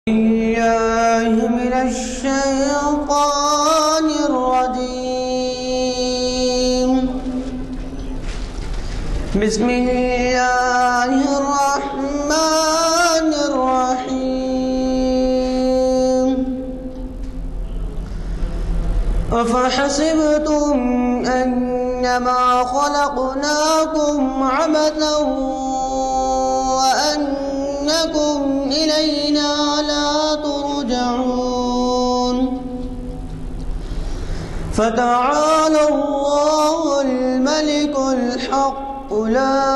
بالله من الشيطان الرجيم. بسم الله الرحمن الرحيم. أفحسبتم أنما خلقناكم عبثا وأنكم إلينا لا ترجعون. فتعالى الله الملك الحق لا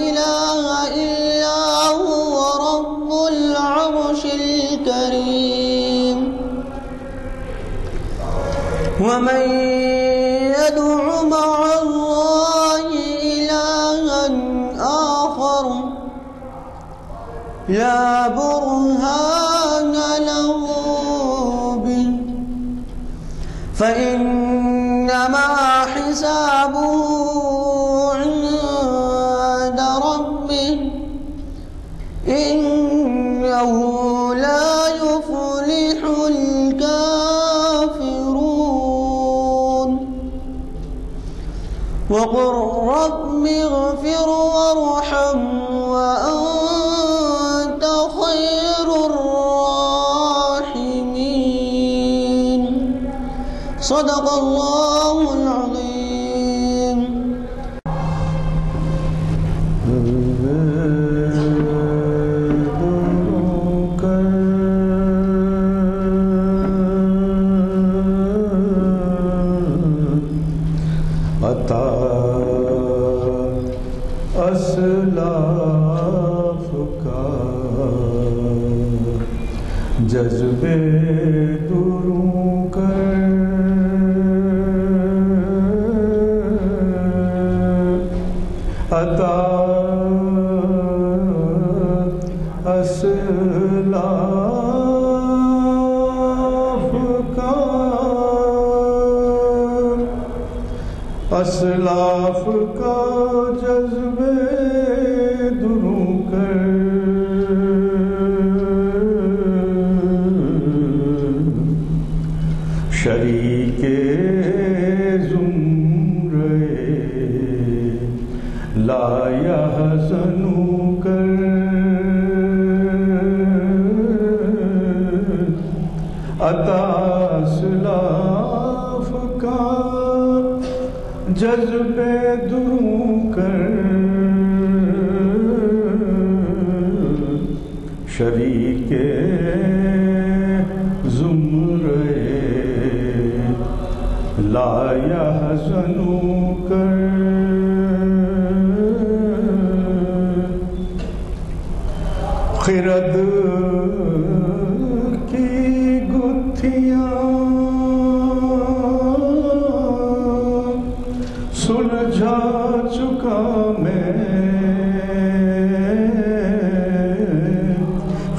إله إلا هو رب العرش الكريم. ومن يدع مع الله إلها آخر لا برهان له به فإنما حسابه عند ربه إنه لا يفلح الكافرون. وقل رب اغفر وارحم وأنت خير الراحمين. صدق الله العظيم. اسلاف کا جذبے دروں کر عطا اسلاف کا جذبے دروں کر شریک زمرے لا یحزن کر عطا اسلاف کا جذبے دروں کر شریک زمرے لا یحزن کر خرد کی گتھیاں سلجھا چکا میں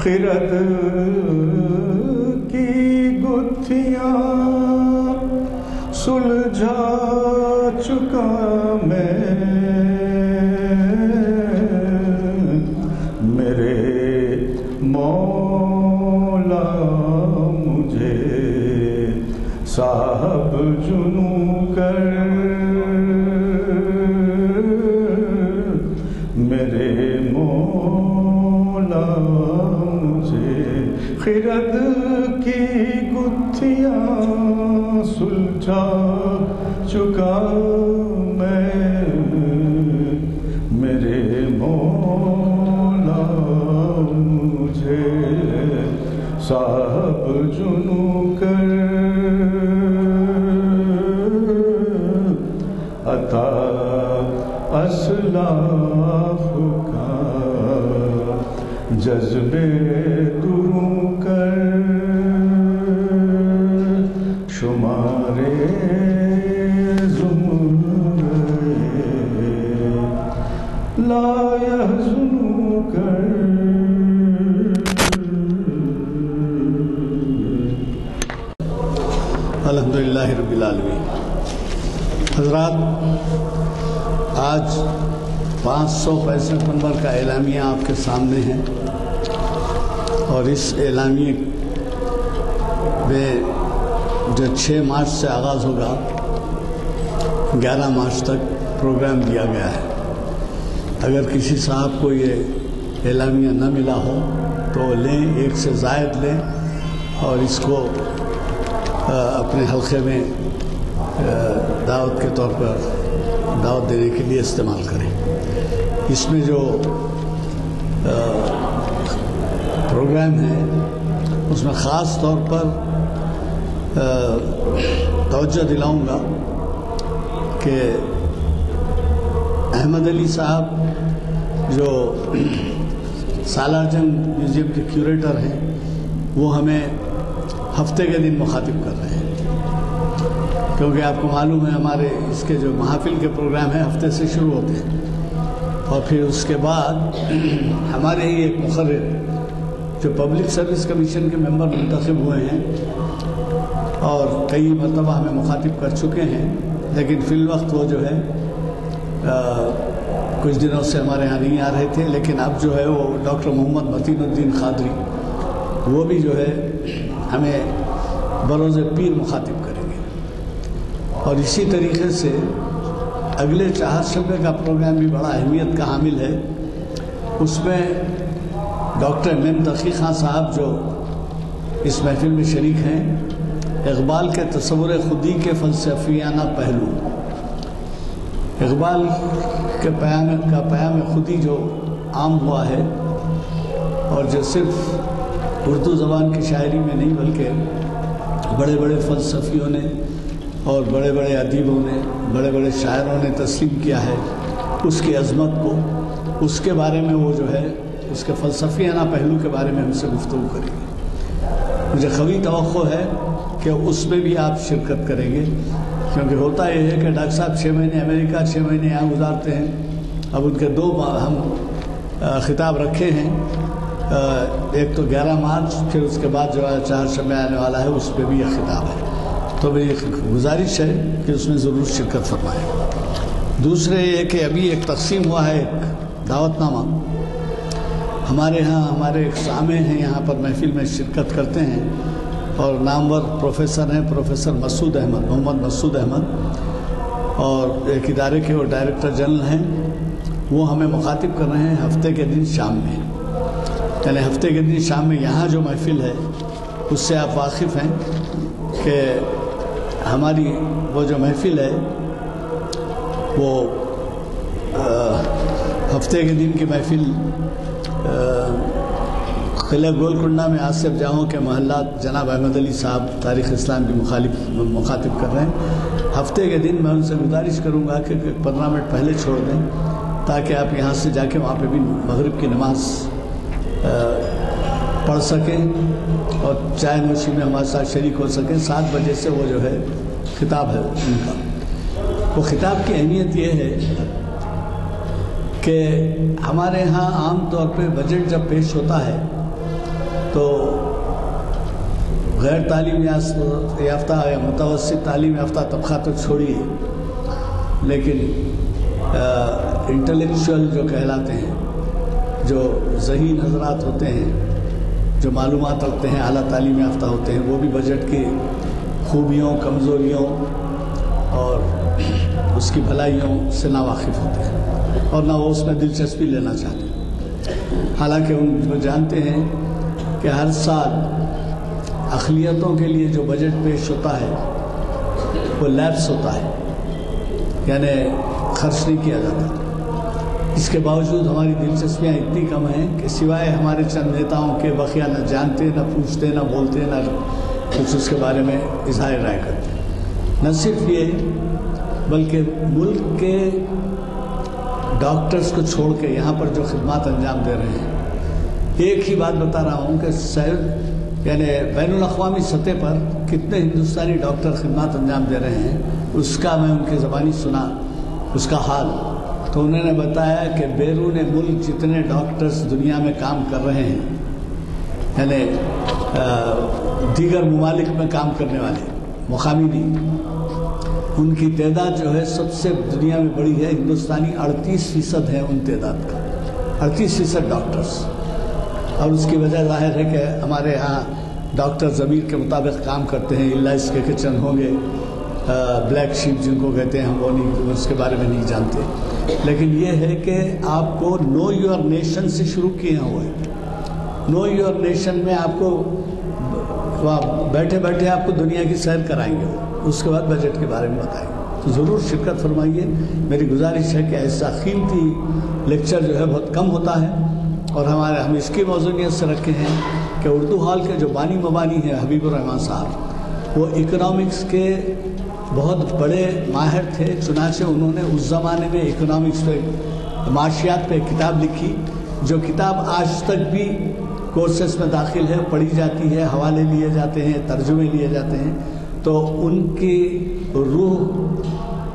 خرد کی گتھیاں سلجھا چکا میں میرے مولا مجھے صاحب جنوں کر میرے مولا مجھے خرد کی گتھیاں سلجھا چکا میں میرے مولا مجھے صاحب جنوں کر عطا اسلاف کا جذبے دروں کر شمارے زمرے لا یحزن کر. الحمدللہ رب العالمین. حضرات، آج 565 نمبر کا اعلامیہ آپ کے سامنے ہے. اور اس اعلامیے میں جو 6 مارچ سے آغاز ہوگا 11 مارچ تک پروگرام دیا گیا ہے. اگر کسی صاحب کو یہ اعلامیہ نہ ملا ہو تو لیں، 1 سے زائد لیں اور اس کو اپنے حلقے میں دعوت کے طور پر دعوت دینے کے لیے استعمال کریں. اس میں جو پروگرام ہے اس میں خاص طور پر توجہ دلاؤں گا کہ احمد علی صاحب جو سالار جنگ میوزیم کے کیوریٹر ہیں وہ ہمیں ہفتے کے دن مخاطب کر رہے ہیں، کیونکہ آپ کو معلوم ہے ہمارے اس کے جو محافل کے پروگرام ہیں ہفتے سے شروع ہوتے ہیں، اور پھر اس کے بعد ہمارے ہی ایک مقرر جو پبلک سروس کمیشن کے ممبر منتخب ہوئے ہیں اور کئی مرتبہ ہمیں مخاطب کر چکے ہیں، لیکن فی الوقت وہ جو ہے کچھ دنوں سے ہمارے ہاں نہیں آ رہے تھے، لیکن اب جو ہے وہ ڈاکٹر محمد متین الدین قادری وہ بھی جو ہے ہمیں بروز پیر مخاطب کریں گے. اور اسی طریقے سے اگلے چہارشنبے کا پروگرام بھی بڑا اہمیت کا حامل ہے. اس میں ڈاکٹر ایم تقی خان صاحب جو اس محفل میں شریک ہیں، اقبال کے تصور خودی کے فلسفیانہ پہلو، اقبال کے پیام خودی جو عام ہوا ہے اور جو صرف اردو زبان کی شاعری میں نہیں بلکہ بڑے بڑے فلسفیوں نے اور بڑے بڑے ادیبوں نے، بڑے بڑے شاعروں نے تسلیم کیا ہے، اس کی عظمت کو، اس کے بارے میں وہ جو ہے اس کے فلسفیانہ پہلو کے بارے میں ہم سے گفتگو کریں گے. مجھے قوی توقع ہے کہ اس میں بھی آپ شرکت کریں گے، کیونکہ ہوتا یہ ہے کہ ڈاکٹر صاحب 6 مہینے امریکہ 6 مہینے یہاں گزارتے ہیں. اب ان کے 2 ہم خطاب رکھے ہیں، ایک تو 11 مارچ، پھر اس کے بعد جو ہے چہارشنبے آنے والا ہے اس پہ بھی یہ خطاب ہے. تو میری گزارش ہے کہ اس میں ضرور شرکت فرمائیں. دوسرے یہ کہ ابھی ایک تقسیم ہوا ہے ایک دعوت نامہ ہمارے ہاں، ہمارے ایک سامع ہیں یہاں پر محفل میں شرکت کرتے ہیں اور نامور پروفیسر ہیں، پروفیسر مسعود احمد، محمد مسعود احمد، اور ایک ادارے کے وہ ڈائریکٹر جنرل ہیں. وہ ہمیں مخاطب کر رہے ہیں ہفتے کے دن شام میں، یعنی ہفتے کے دن شام میں یہاں جو محفل ہے اس سے آپ واقف ہیں کہ ہماری وہ جو محفل ہے وہ ہفتے کے دن کی محفل قلعہ گولکنڈہ میں آصف جاہوں کے محلات جناب احمد علی صاحب تاریخ اسلام کی مخاطب کر رہے ہیں. ہفتے کے دن میں ان سے گزارش کروں گا کہ 15 منٹ پہلے چھوڑ دیں تاکہ آپ یہاں سے جا کے وہاں پہ بھی مغرب کی نماز پڑھ سکیں اور چائے نوشی میں ہمارے ساتھ شریک ہو سکیں. 7 بجے سے وہ جو ہے خطاب ہے ان کا. وہ خطاب کی اہمیت یہ ہے کہ ہمارے ہاں عام طور پہ بجٹ جب پیش ہوتا ہے تو غیر تعلیم یافتہ یا متوسط تعلیم یافتہ طبقہ تو چھوڑیے، لیکن انٹلیکچوئل جو کہلاتے ہیں، جو ذہین حضرات ہوتے ہیں، جو معلومات رکھتے ہیں، اعلیٰ تعلیم یافتہ ہوتے ہیں، وہ بھی بجٹ کی خوبیوں، کمزوریوں اور اس کی بھلائیوں سے ناواقف ہوتے ہیں اور نہ وہ اس میں دلچسپی لینا چاہتے. حالانکہ وہ جانتے ہیں کہ ہر سال اقلیتوں کے لیے جو بجٹ پیش ہوتا ہے وہ لیپس ہوتا ہے، یعنی خرچ نہیں کیا جاتا. اس کے باوجود ہماری دلچسپیاں اتنی کم ہیں کہ سوائے ہمارے چند نیتاؤں کے بقیہ نہ جانتے، نہ پوچھتے، نہ بولتے، نہ کچھ اس کے بارے میں اظہار رائے کرتے. نہ صرف یہ بلکہ ملک کے ڈاکٹرز کو چھوڑ کے یہاں پر جو خدمات انجام دے رہے ہیں، ایک ہی بات بتا رہا ہوں کہ یعنی بین الاقوامی سطح پر کتنے ہندوستانی ڈاکٹر خدمات انجام دے رہے ہیں، اس کا میں ان کی زبانی سنا اس کا حال. تو انہوں نے بتایا کہ بیرون ملک جتنے ڈاکٹرز دنیا میں کام کر رہے ہیں، یعنی دیگر ممالک میں کام کرنے والے، مقامی نہیں، ان کی تعداد جو ہے سب سے دنیا میں بڑی ہے. ہندوستانی 38% ہے ان تعداد کا، 38% ڈاکٹرز. اور اس کی وجہ ظاہر ہے کہ ہمارے یہاں ڈاکٹر ضمیر کے مطابق کام کرتے ہیں، اللہ اس کے کچن ہوں گے، بلیک شیپ جن کو کہتے ہیں، ہم وہ نہیں، اس کے بارے میں نہیں جانتے. لیکن یہ ہے کہ آپ کو نو یور نیشن سے شروع کیا ہوا ہے. نو یور نیشن میں آپ کو بیٹھے بیٹھے آپ کو دنیا کی سیر کرائیں گے، اس کے بعد بجٹ کے بارے میں بتائیں گے. تو ضرور شرکت فرمائیے. میری گزارش ہے کہ ایسا قیمتی لیکچر جو ہے بہت کم ہوتا ہے، اور ہم اس کی موضوعیت سے رکھے ہیں کہ اردو ہال کے جو بانی مبانی ہیں حبیب الرحمان صاحب، وہ اکنامکس کے بہت بڑے ماہر تھے. چنانچہ انہوں نے اس زمانے میں اکنامکس پہ، معاشیات پہ کتاب لکھی، جو کتاب آج تک بھی کورسز میں داخل ہے، پڑھی جاتی ہے، حوالے لیے جاتے ہیں، ترجمے لیے جاتے ہیں. تو ان کی روح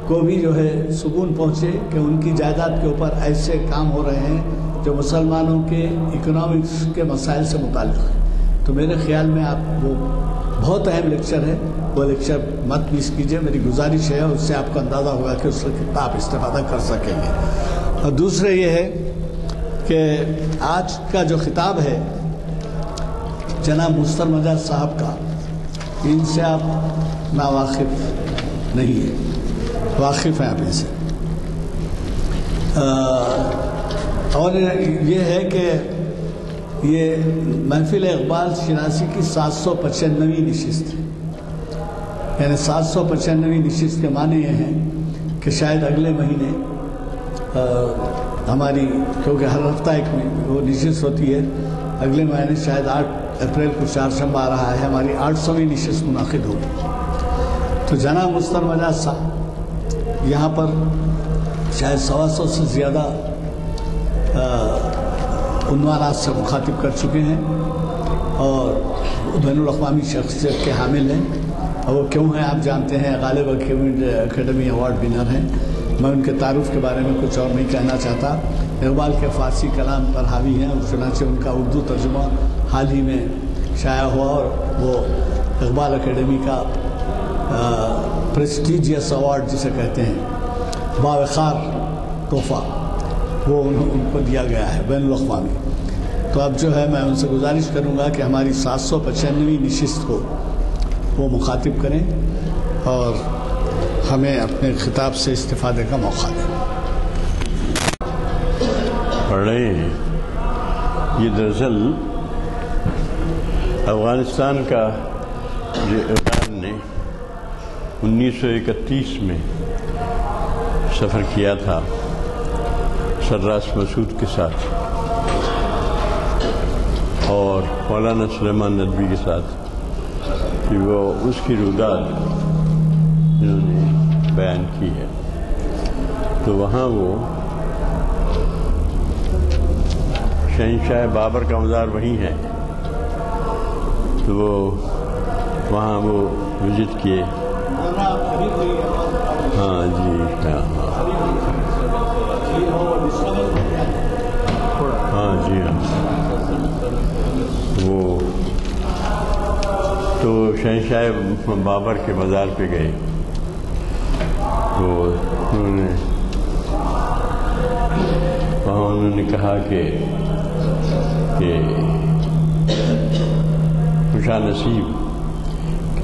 کو بھی جو ہے سکون پہنچے کہ ان کی جائیداد کے اوپر ایسے کام ہو رہے ہیں جو مسلمانوں کے اکنامکس کے مسائل سے متعلق ہے. تو میرے خیال میں آپ وہ بہت اہم لیکچر ہے، وہ لیکچر مت مس کیجیے. میری گزارش ہے، اس سے آپ کو اندازہ ہوگا کہ اس سے کتنا آپ استفادہ کر سکیں گے. اور دوسرے یہ ہے کہ آج کا جو خطاب ہے جناب مستر مجاز صاحب کا، ان سے آپ ناواقف نہیں ہیں، واقف ہیں آپ ان سے. اور یہ ہے کہ یہ محفل اقبال شناسی کی 795ویں نشست ہے. یعنی 795ویں نشست کے معنی یہ ہیں کہ شاید اگلے مہینے ہماری، کیونکہ ہر ہفتہ ایک وہ نشست ہوتی ہے، اگلے مہینے شاید 8 اپریل کو چہارشنبہ آ رہا ہے، ہماری 800ویں نشست منعقد ہوگی. تو جناب مستر مجاز صاحب یہاں پر شاید 125 سے زیادہ عنوانات سے مخاطب کر چکے ہیں، اور بین الاقوامی شخصیت کے حامل ہیں. اور وہ کیوں ہیں آپ جانتے ہیں، غالب اکیڈمی ایوارڈ ونر ہیں. میں ان کے تعارف کے بارے میں کچھ اور نہیں کہنا چاہتا. اقبال کے فارسی کلام پر حاوی ہیں، اور چنانچہ ان کا اردو ترجمہ حال ہی میں شائع ہوا، اور وہ اقبال اکیڈمی کا پریسٹیجیس ایوارڈ جسے کہتے ہیں، باوقار تحفہ، وہ ان کو دیا گیا ہے بین الاقوامی. تو اب جو ہے میں ان سے گزارش کروں گا کہ ہماری 795ویں نشست کو وہ مخاطب کریں اور ہمیں اپنے خطاب سے استفادے کا موقع دیں. پڑھیں. یہ دراصل افغانستان کا جو ایران نے 1931 میں سفر کیا تھا سراج مسعود کے ساتھ اور مولانا سلیمان ندوی کے ساتھ، کہ وہ اس کی روداد انہوں نے بیان کی ہے. تو وہاں وہ شہنشاہ بابر کا مزار وہیں ہے، تو وہ وہاں وہ وزٹ کیے. ہاں جی، ہاں جی، ہاں. وہ تو شہنشاہ بابر کے مزار پہ گئے، تو انہوں نے کہا کہ خوشا نصیب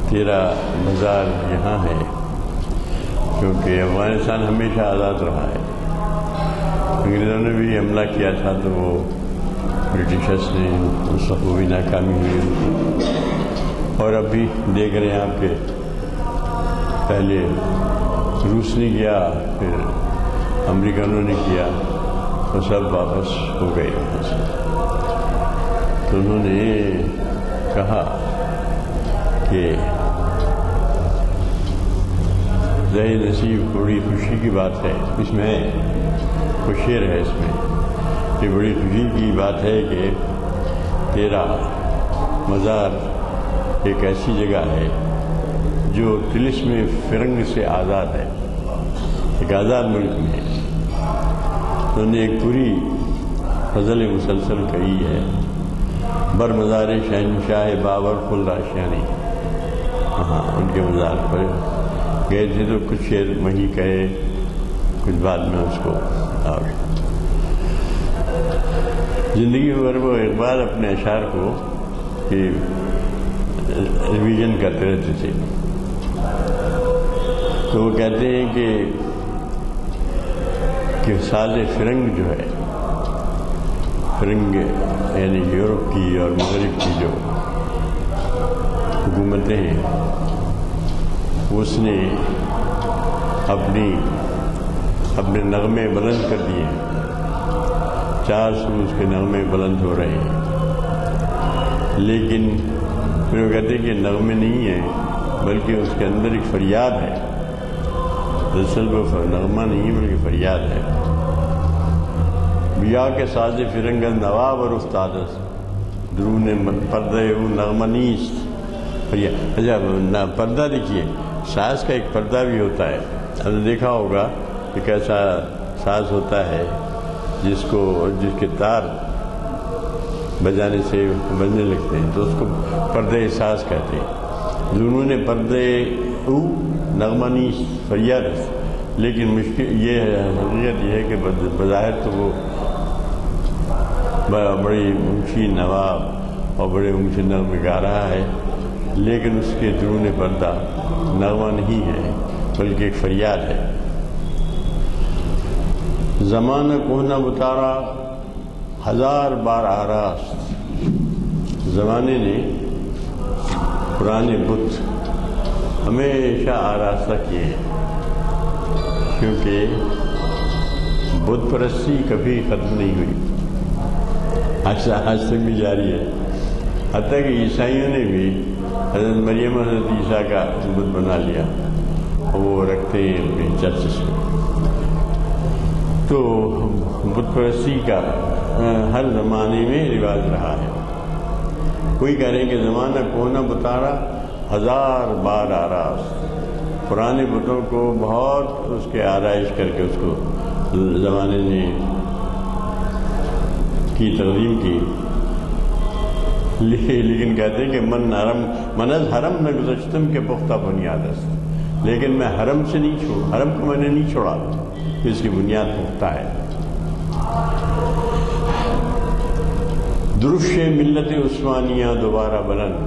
تیرا مزار یہاں ہے، کیونکہ افغانستان ہمیشہ آزاد رہا ہے. انگریزوں نے بھی حملہ کیا تھا تو وہ برٹشرس نے اس وقت بھی ناکامی ہوئی ان کی. اور اب بھی دیکھ رہے ہیں آپ کہ پہلے روس نے کیا، پھر امریکنوں نے کیا، تو سب واپس ہو گئے وہاں سے. تو انہوں نے کہا کہ ظہر نصیب بڑی خوشی کی بات ہے، اس میں کچھ شعر ہے اس میں کہ بڑی خوشی کی بات ہے کہ تیرا مزار ایک ایسی جگہ ہے جو طلسم فرنگ سے آزاد ہے، ایک آزاد ملک میں. انہوں نے ایک پوری غزل مسلسل کہی ہے، بر مزار شہنشاہ بابر فل راشیانی. ہاں ان کے مزار پر گئے تھے تو کچھ شعر وہیں کہے، کچھ بعد میں اس کو اور زندگی بھر وہ اقبال اپنے اشعار کو ریویژن کرتے رہتے تھے. تو وہ کہتے ہیں کہ ساز فرنگ جو ہے، فرنگ یعنی یورپ کی اور مغرب کی جو حکومتیں ہیں، اس نے اپنے نغمے بلند کر دیے ہیں. 4 سو اس کے نغمے بلند ہو رہے ہیں، لیکن پھر وہ کہتے ہیں کہ نغمے نہیں ہیں بلکہ اس کے اندر ایک فریاد ہے. دراصل وہ نغمہ نہیں ہے بلکہ فریاد ہے. بیا کے ساز فرنگ نواب اور استادس درون پردہ وہ نغمہ نیست فریاد. اچھا پردہ دیکھیے، ساز کا ایک پردہ بھی ہوتا ہے. ہم نے دیکھا ہوگا کہ کیسا ساز ہوتا ہے جس کے تار بجانے سے بجنے لگتے ہیں تو اس کو پردے ساز کہتے ہیں. دونوں نے پردے او نغمہ نیست فریاد، لیکن مشکل یہ ہے، حقیقت یہ ہے کہ بظاہر تو وہ بڑی اونچی نواب اور بڑے اونچے نغمے گا رہا ہے، لیکن اس کے درون پردہ نغمہ نہیں ہے بلکہ ایک فریاد ہے. زمانہ کوہنا بتارا 1000 بار آراست. زمانے نے پرانے بت ہمیشہ آراستہ کیے ہیں، کیونکہ بت پرستی کبھی ختم نہیں ہوئی، آج تک بھی جاری ہے. حتیٰ کہ عیسائیوں نے بھی حضرت مریم حضرت عیسیٰ کا بت بنا لیا اور وہ رکھتے ہیں اپنے چرچز میں. تو بت پرستی کا ہر زمانے میں رواج رہا ہے. کوئی کہہ رہے ہیں کہ زمانہ کوہنا بتارا 1000 بار آراست. پرانے بتوں کو بہت اس کے آرائش کر کے اس کو زمانے نے کی تقدیم کی، لیکن کہتے ہیں کہ من از حرم نہ گزشتم کے پختہ بنیاد است. لیکن میں حرم سے نہیں چھوڑا، حرم کو میں نے نہیں چھوڑا، اس کی بنیاد پختہ ہے. درفش ملت عثمانیہ دوبارہ بلند.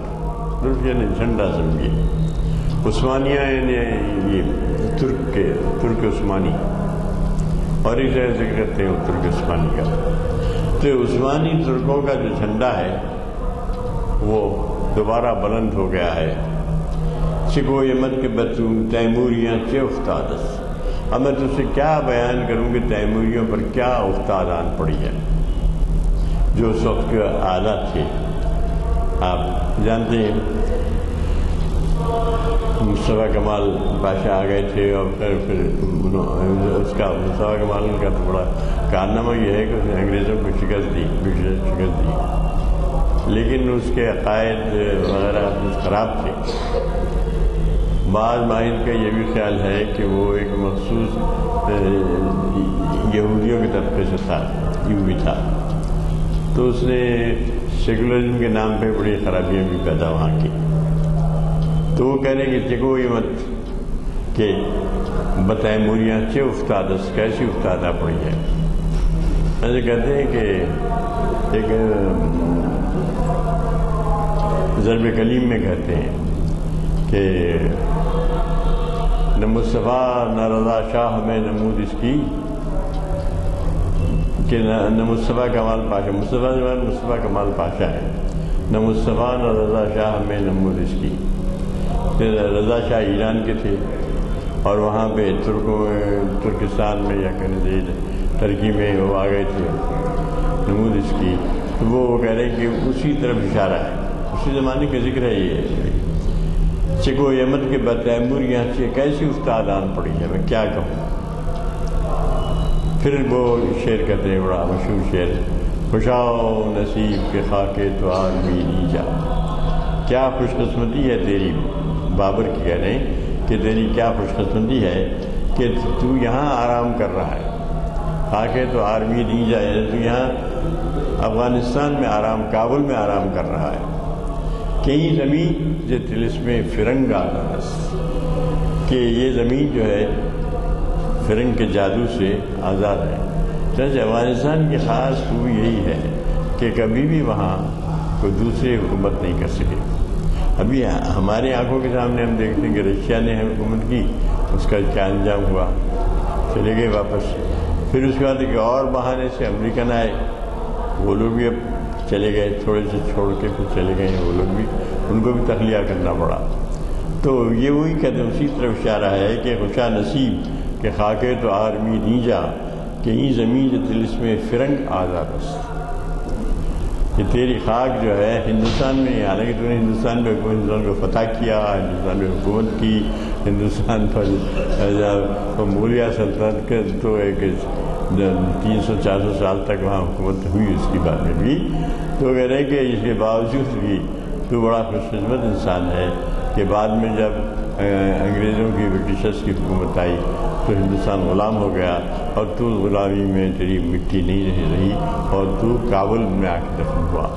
درفش یعنی جھنڈا سمجھیے، عثمانیہ یعنی یہ ترک عثمانی، اور ایک جگہ ذکر کرتے ہیں ترک عثمانی کا. تو عثمانی ترکوں کا جو جھنڈا ہے وہ دوبارہ بلند ہو گیا ہے. چکو یمن کے بتوں تیموریاں چے افتادس. اب میں تجھ سے کیا بیان کروں کہ تیموریوں پر کیا افتادان پڑی ہے جو اس وقت کے عادات تھے. آپ جانتے ہیں مصطفیٰ کمال بادشاہ آ گئے تھے، اور پھر اس کا مصطفیٰ کمال کا تو بڑا کارنامہ یہ ہے کہ اس نے انگریزوں کو شکست دی. لیکن اس کے عقائد وغیرہ خراب تھے. بعض ماہر کا یہ بھی خیال ہے کہ وہ ایک مخصوص یہودیوں کے طبقے سے تھا، یہودی تھا. تو اس نے سیکولرزم کے نام پہ بڑی خرابیاں بھی پیدا وہاں کی. تو وہ کہہ رہے ہیں کہ چکو یہ مت کہ بتیموریاں چے افتادس، کیسی افتادہ پڑی ہے. ایسے کہتے ہیں کہ ایک ضرب کلیم میں کہتے ہیں کہ نہ مصطفیٰ نہ رضا شاہ ہمیں نمود اس کی، کہ نہ مصطفیٰ کمال پاشا، مصطفیٰ کمال پاشا ہے، نہ مصطفیٰ نہ رضا شاہ ہمیں نمود اس کی. رضا شاہ ایران کے تھے اور وہاں پہ ترکستان میں یا کہیں ترکی میں وہ آ گئے تھے نمود اس کی. تو وہ کہہ رہے ہیں کہ اسی طرف اشارہ ہے، اسی زمانے کا ذکر ہے. یہ چکو یمن کے بتیموریاں کیسی افتادان پڑی ہے، میں کیا کہوں. پھر وہ شعر کہتے ہیں، بڑا مشہور شعر، خوشاؤ نصیب کے خاکے تو آدمی نیجا. کیا خوش قسمتی ہے تیری، بابر کی کہہ رہے ہیں کہ تیری کیا خوش قسمتی ہے کہ تو یہاں آرام کر رہا ہے. خاکے تو آرمی نیجا، تو یہاں افغانستان میں آرام، کابل میں آرام کر رہا ہے. کئی زمین جو تلس میں فرنگ آدانس، کہ یہ زمین جو ہے فرنگ کے جادو سے آزاد ہے. چنانچہ افغانستان کی خاص خوبی یہی ہے کہ کبھی بھی وہاں کوئی دوسری حکومت نہیں کر سکے. ابھی ہماری آنکھوں کے سامنے ہم دیکھتے ہیں کہ رشیا نے حکومت کی، اس کا کیا انجام ہوا، چلے گئے واپس. پھر اس کے بعد ایک اور بہانے سے امریکن آئے، وہ لوگ بھی اب چلے گئے، تھوڑے سے چھوڑ کے پھر چلے گئے ہیں وہ لوگ بھی، ان کو بھی تخلیہ کرنا پڑا. تو یہ وہی کہتے ہیں، اسی طرف اشارہ ہے کہ خوشا نصیب کہ خاکے تو آرمی نیجا کہ این زمین دلس میں فرنگ آزاد است. کہ تیری خاک جو ہے ہندوستان میں، حالانکہ تو نے ہندوستان کو فتح کیا، ہندوستان میں حکومت کی، ہندوستان پر مغلیہ سلطنت کے تو ایک 300-400 سال تک وہاں حکومت ہوئی اس کی بعد میں بھی. تو کہہ رہے ہیں کہ اس کے باوجود بھی تو بڑا خوش قسمت انسان ہے کہ بعد میں جب انگریزوں کی برٹشرز کی حکومت آئی تو ہندوستان غلام ہو گیا، اور تو غلامی میں تیری مٹی نہیں رہی، اور تو کابل میں آ کے دفن ہوا.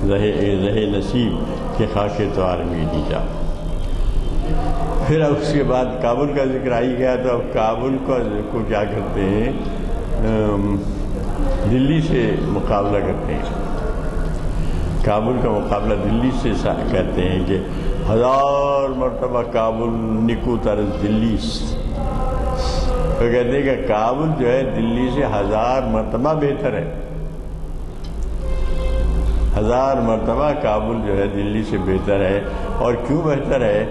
زہ نصیب کہ خاک تو آرمی نیجا. پھر اب اس کے بعد کابل کا ذکر آئی گیا، تو اب کابل کو کیا کرتے ہیں، دلی سے مقابلہ کرتے ہیں. کابل کا مقابلہ دلی سے کہتے ہیں کہ 1000 مرتبہ کابل نکو طرز دلی. تو کہتے ہیں کہ کابل جو ہے دلی سے 1000 مرتبہ بہتر ہے. 1000 مرتبہ کابل جو ہے دلی سے بہتر ہے. اور کیوں بہتر ہے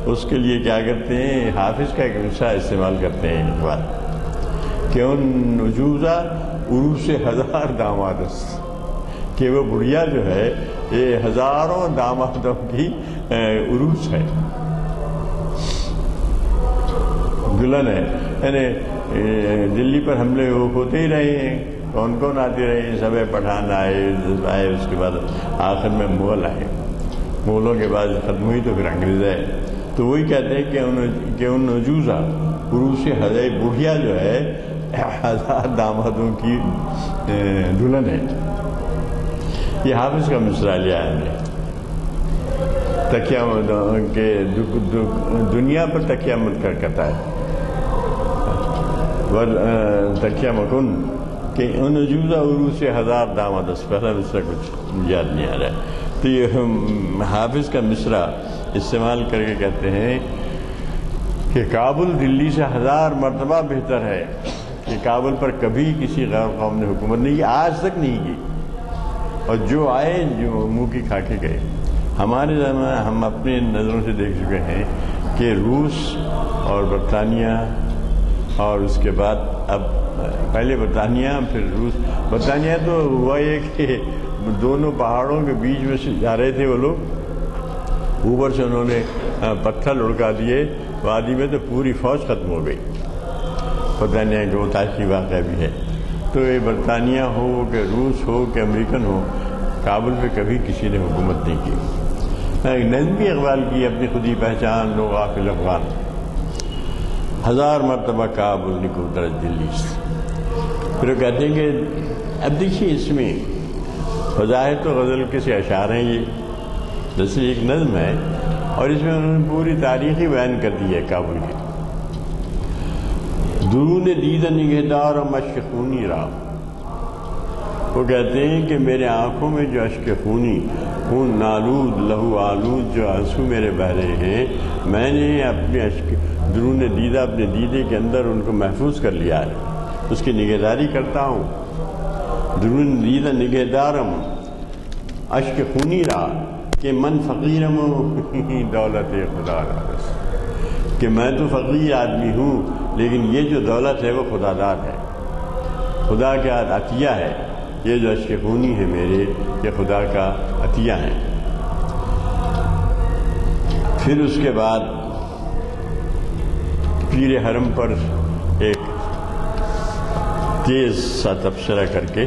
اس کے لیے کیا کرتے ہیں، حافظ کا ایک مصرع استعمال کرتے ہیں اس بات کہ ان نجوزہ عروس 1000 دامادس، کہ وہ بڑھیا جو ہے یہ ہزاروں دامادوں کی عروس ہے، دلہن ہے. یعنی دلی پر حملے ہوتے ہی رہے ہیں، کون کون آتے رہے ہیں، سب پٹھان آئے، اس کے بعد آخر میں مغل آئے، مغلوں کے بعد ختم ہوئی تو پھر انگریز آئے. تو وہی کہتے ہیں کہ ان نجوزہ عروس 1000 بڑھیا جو ہے 1000 دامادوں کی دلہن ہے. یہ حافظ کا مصرع لیا ہے ہم نے. تکیہ کہ دنیا پر تکیہ مت کر کہتا ہے، تکیہ مکن کہ ان نجوزہ عروس 1000 دامادس. پہلا مصرع کچھ یاد نہیں آ رہا ہے. تو یہ حافظ کا مصرع استعمال کر کے کہتے ہیں کہ کابل دلی سے 1000 مرتبہ بہتر ہے، کہ کابل پر کبھی کسی غیر قوم نے حکومت نہیں کی، آج تک نہیں کی، اور جو آئے جو منہ کی کھا کے گئے. ہمارے زمانے ہم اپنی نظروں سے دیکھ چکے ہیں کہ روس اور برطانیہ، اور اس کے بعد اب پہلے برطانیہ پھر روس. برطانیہ تو ہوا یہ کہ دونوں پہاڑوں کے بیچ میں سے جا رہے تھے وہ لوگ، اوپر سے انہوں نے پتھر لڑکا دیے وادی میں، تو پوری فوج ختم ہو گئی. برطانیہ کے وہ تاریخی واقعہ بھی ہے. تو یہ برطانیہ ہو کہ روس ہو کہ امریکن ہو، کابل پہ کبھی کسی نے حکومت نہیں کی. نظمی اقبال کی اپنی خودی پہچان لو غافل افغان، 1000 مرتبہ کابل نکو طرز دلی. پھر وہ کہتے ہیں کہ اب دیکھیے اس میں بظاہر تو غزل کے سے اشعار ہیں، یہ جیسے ایک نظم ہے، اور اس میں انہوں نے پوری تاریخی بیان کر دی ہے کابل کی. درون دید نگہدار مشق خونی را. وہ کہتے ہیں کہ میرے آنکھوں میں جو اشک خونی، خون نالود لہو آلود جو آنسو میرے بہ رہے ہیں، میں نے اپنے اشک درون دیدہ، اپنے دیدے کے اندر ان کو محفوظ کر لیا ہے، اس کی نگہداری کرتا ہوں. درون دیدہ نگہدارم اشک خونی را کہ من فقیرم دولت خدا دارس. کہ میں تو فقیر آدمی ہوں، لیکن یہ جو دولت ہے وہ خدا دار ہے، خدا کا عطیہ ہے. یہ جو اشک خونی ہے میرے، یہ خدا کا عطیہ ہے. پھر اس کے بعد پیر حرم پر ایک تیز سا تبصرہ کر کے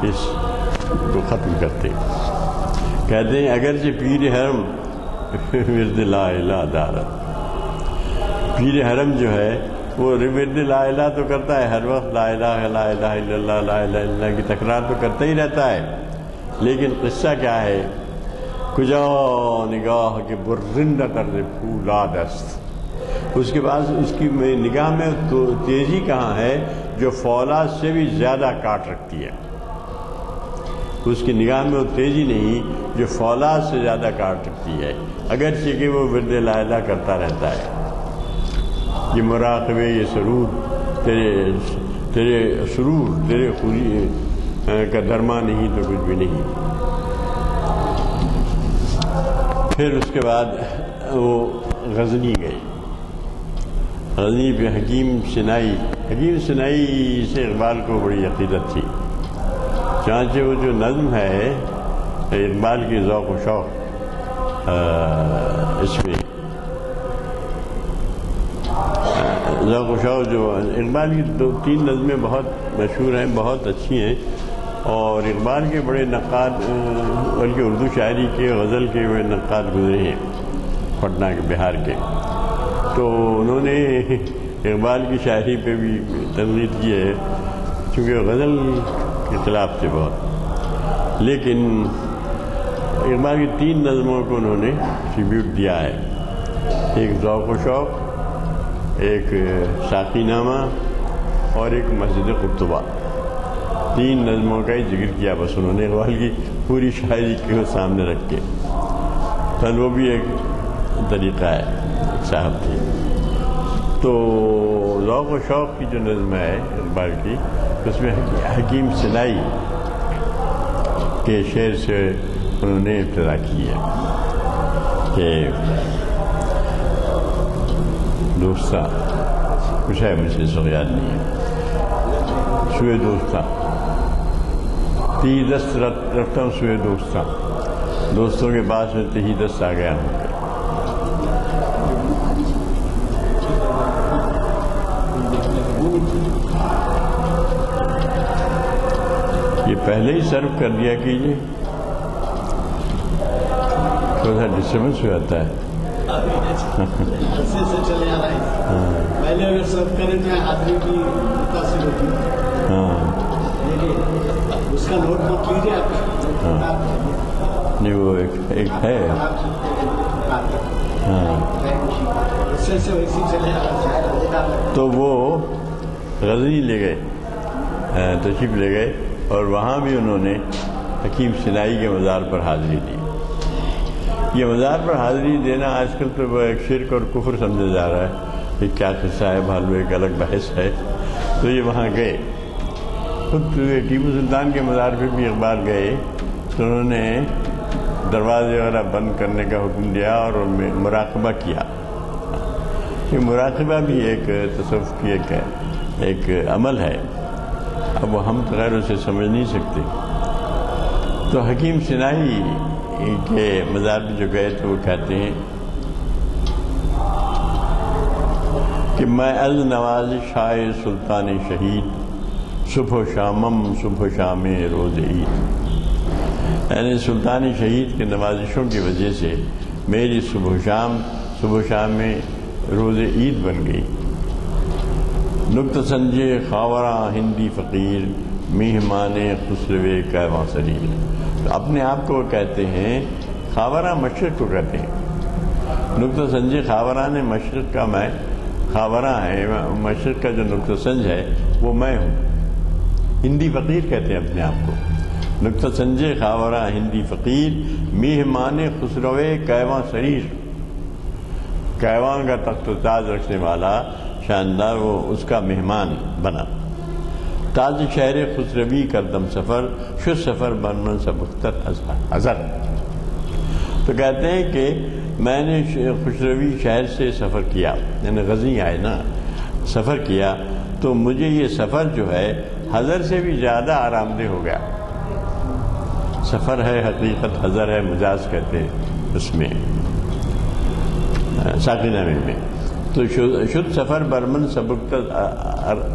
اس کو ختم کرتے. کہتے ہیں اگرچہ پیر حرم ورد لا الہ دارت، پیر حرم جو ہے وہ ورد لا الہ تو کرتا ہے، ہر وقت لا الہ لا الہ الا اللہ لا الہ الا اللہ کی تکرار تو کرتا ہی رہتا ہے. لیکن قصہ کیا ہے، کجا نگاہ کے برندہ طرز پھولاد است. اس کے بعد اس کی نگاہ میں تو تیزی کہاں ہے جو فولاد سے بھی زیادہ کاٹ رکھتی ہے. اس کی نگاہ میں وہ تیزی نہیں جو فولاد سے زیادہ کاٹ سکتی ہے، اگرچہ کہ وہ ورد لا الہ کرتا رہتا ہے۔ یہ مراقبے، یہ سرور تیرے سرور، تیرے خوشی کا درما نہیں تو کچھ بھی نہیں۔ پھر اس کے بعد وہ غزنی گئی۔ غزنی پہ حکیم سنائی سے اقبال کو بڑی عقیدت تھی، چانچہ وہ جو نظم ہے اقبال کی ذوق و شوق، اس میں ذوق و شوق جو اقبال کی 2-3 نظمیں بہت مشہور ہیں، بہت اچھی ہیں، اور اقبال کے بڑے نقاد، بلکہ اردو شاعری کے غزل کے بڑے نقاد گزرے ہیں پٹنہ کے، بہار کے، تو انہوں نے اقبال کی شاعری پہ بھی تنقید کی ہے، چونکہ غزل کے خلاف تھے بہت، لیکن اقبال کی 3 نظموں کو انہوں نے ٹریبیوٹ دیا ہے، ایک ذوق و شوق، ایک ساقی نامہ اور ایک مسجد قرطبہ۔ 3 نظموں کا ہی ذکر کیا بس انہوں نے اقبال کی پوری شاعری کو سامنے رکھ کے، تو وہ بھی ایک طریقہ ہے، ایک صاحب تھی۔ تو ذوق و شوق کی جو نظم ہے اقبال کی، اس میں حکیم سنائی کے شعر سے انہوں نے ابتدا کی ہے کہ دوستاں، کچھ ہے مجھے اس وقت یاد نہیں ہے، سوئے دوستاں، تہی دست رکھتا ہوں سوئے دوستاں، دوستوں کے پاس میں تہی دست آ گیا ہوں۔ یہ پہلے ہی سرو کر دیا کیجیے، تھوڑا سا ڈسٹربنس ہو جاتا ہے۔ چلے آ رہا ہے، پہلے اگر سرو کریں تو حاضری کی متاثر ہوتی ہے، اس کا نوٹ بک لیجیے آپ۔ نہیں وہ ایک ہے، تو وہ غزنی لے گئے، تشریف لے گئے، اور وہاں بھی انہوں نے حکیم سنائی کے مزار پر حاضری دی۔ یہ مزار پر حاضری دینا آج کل تو وہ ایک شرک اور کفر سمجھا جا رہا ہے، کہ کیا قصہ ہے، بھالو ایک الگ بحث ہے۔ تو یہ وہاں گئے، خود ٹیپو سلطان کے مزار پہ بھی اقبال گئے، تو انہوں نے دروازے وغیرہ بند کرنے کا حکم دیا اور ان میں مراقبہ کیا۔ یہ مراقبہ بھی ایک تصوف کی ایک عمل ہے، اب وہ ہم تو غیر اسے سمجھ نہیں سکتے۔ تو حکیم سنائی کے مزار پہ جو گئے تو وہ کہتے ہیں کہ میں از نوازش آئے سلطان شہید، صبح و شامم صبح و شام روز عید، یعنی سلطان شہید کے نوازشوں کی وجہ سے میری صبح و شام میں روز عید بن گئی۔ نکتہ سنجے خاوراں ہندی فقیر، میہمان خسروِ کیواں سریر، اپنے آپ کو وہ کہتے ہیں، خاوراں مشرق کو کہتے ہیں، نکتہ سنجے خاوراں مشرق کا، میں خاوراں ہے مشرق کا جو نکتہ سنج ہے وہ میں ہوں، ہندی فقیر کہتے ہیں اپنے آپ کو، نکتہ سنجے خاوراں ہندی فقیر، میہمان خسروِ کیواں سریر، کیوان کا تخت و تاج رکھنے والا شاندار، وہ اس کا مہمان بنا۔ تاج شہر خسروی کردم سفر، شد سفر بن سبختر حضر، تو کہتے ہیں کہ میں نے خسروی شہر سے سفر کیا، یعنی غزنی آئے نا، سفر کیا، تو مجھے یہ سفر جو ہے حضر سے بھی زیادہ آرام دہ ہو گیا۔ سفر ہے حقیقت، حضر ہے مجاز کہتے ہیں اس میں، ساقی نامے میں۔ تو شد سفر برمن سبکت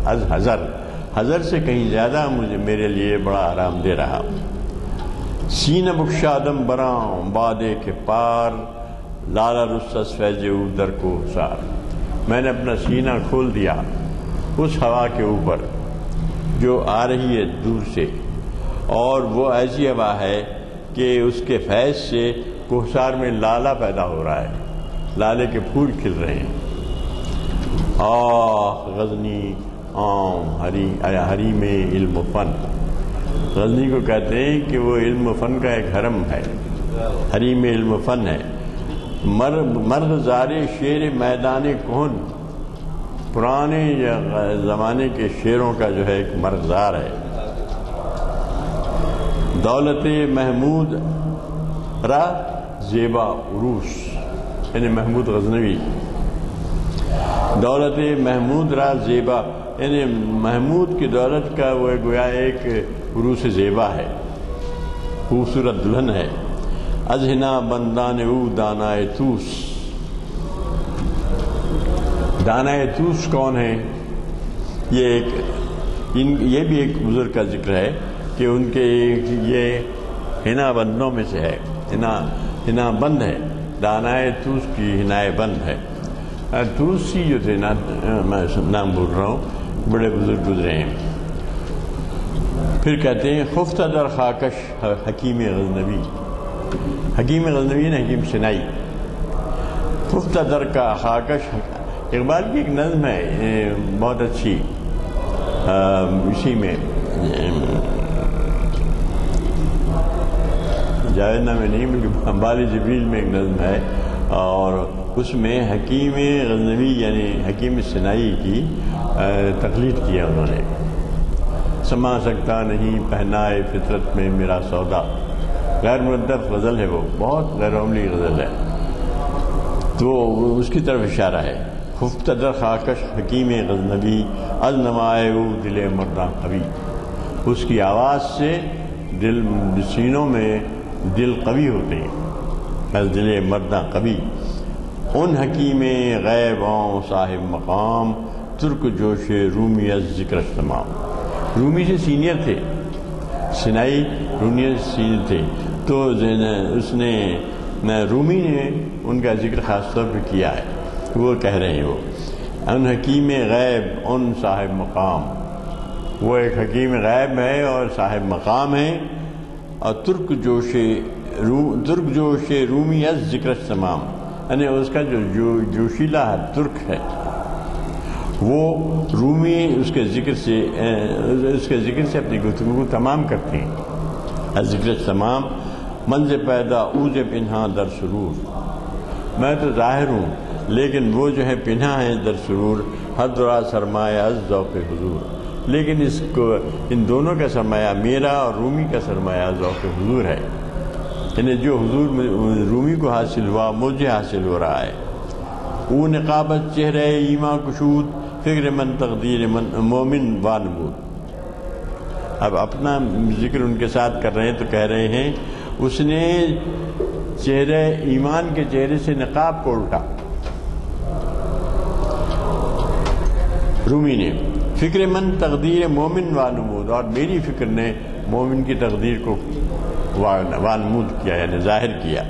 از حضر، حضر سے کہیں زیادہ میرے لیے بڑا آرام دہ رہا۔ سینہ بخشادم براں بادے کے پار، لالا رسس فیض او در کو سار، میں نے اپنا سینہ کھول دیا اس ہوا کے اوپر جو آ رہی ہے دور سے، اور وہ ایسی ہوا ہے کہ اس کے فیض سے کوہسار میں لالا پیدا ہو رہا ہے، لالے کے پھول کھل رہے ہیں۔ آہ غزنی عام ہری میں علم و فن، غزنی کو کہتے ہیں کہ وہ علم و فن کا ایک حرم ہے، حریم علم و فن ہے. مرغ زار شیر میدان کون، پرانے زمانے کے شیروں کا جو ہے ایک مرغزار ہے. دولت محمود را زیبا عروس، یعنی محمود غزنوی. دولت محمود را زیبا یعنی محمود کی دولت کا وہ گویا ایک عروس زیبا ہے، خوبصورت دلہن ہے. ازہنا بندان او دانائے توس. دانائے توس کون ہے؟ یہ بھی ایک بزرگ کا ذکر ہے کہ ان کے یہ ہنا بندوں میں سے ہے. ہنا بند ہے، دانائے توس کی ہنائے بند ہے. توسی جو تھے میں نام بول رہا ہوں، بڑے بزرگ گزرے ہیں. پھر کہتے ہیں خفتہ در خاکش حکیم غزنوی. حکیم غزنوی نے حکیم سنائی. خفتہ در کا خاکش، اقبال کی ایک نظم ہے بہت اچھی، اسی میں جاوید نامے نہیں بلکہ بال جبریل میں ایک نظم ہے، اور اس میں حکیم غزنوی یعنی حکیم سنائی کی تقلید کیا انہوں نے. سما سکتا نہیں پہنائے فطرت میں میرا سودا. غیر مردف غزل ہے، وہ بہت غیر عملی غزل ہے، تو اس کی طرف اشارہ ہے. خفتہ در خاکش حکیم غزنوی، از نمائے او دل مرداں قوی. اس کی آواز سے سینوں میں دل قوی ہوتے ہیں. از دل مرداں قوی. ان حکیم غیب آں صاحب مقام، ترک جوش رومی از ذکر تمام. رومی سے سینئر تھے، سنائی رومی سے سینئر تھے، تو اس نے رومی نے ان کا ذکر خاص طور پہ کیا ہے. وہ کہہ رہے ہیں وہ ان حکیم غیب ان صاحب مقام. وہ ایک حکیم غیب ہے اور صاحب مقام ہے. اور ترک جوش رومی از ذکر تمام، یعنی اس کا جو جوشیلا ترک ہے وہ رومی اس کے ذکر سے اپنی گفتگو کو تمام کرتے ہیں. از ذکر تمام منز پیدا اوج پنہا در سرور. میں تو ظاہر ہوں لیکن وہ جو ہے پنہا ہے در سرور. حد را سرمایہ از ذوق حضور. لیکن ان دونوں کا سرمایہ، میرا اور رومی کا سرمایہ ذوق حضور ہے. یعنی جو حضور رومی کو حاصل ہوا مجھے حاصل ہو رہا ہے. او نقابت چہرہ ایما کشود، فکر من تقدیر مومن وانمود. اب اپنا ذکر ان کے ساتھ کر رہے ہیں تو کہہ رہے ہیں اس نے چہرہ ایمان کے چہرے سے نقاب کو الٹا. رومی نے فکر من تقدیر مومن وانمود، اور میری فکر نے مومن کی تقدیر کو وانمود کیا یعنی ظاہر کیا.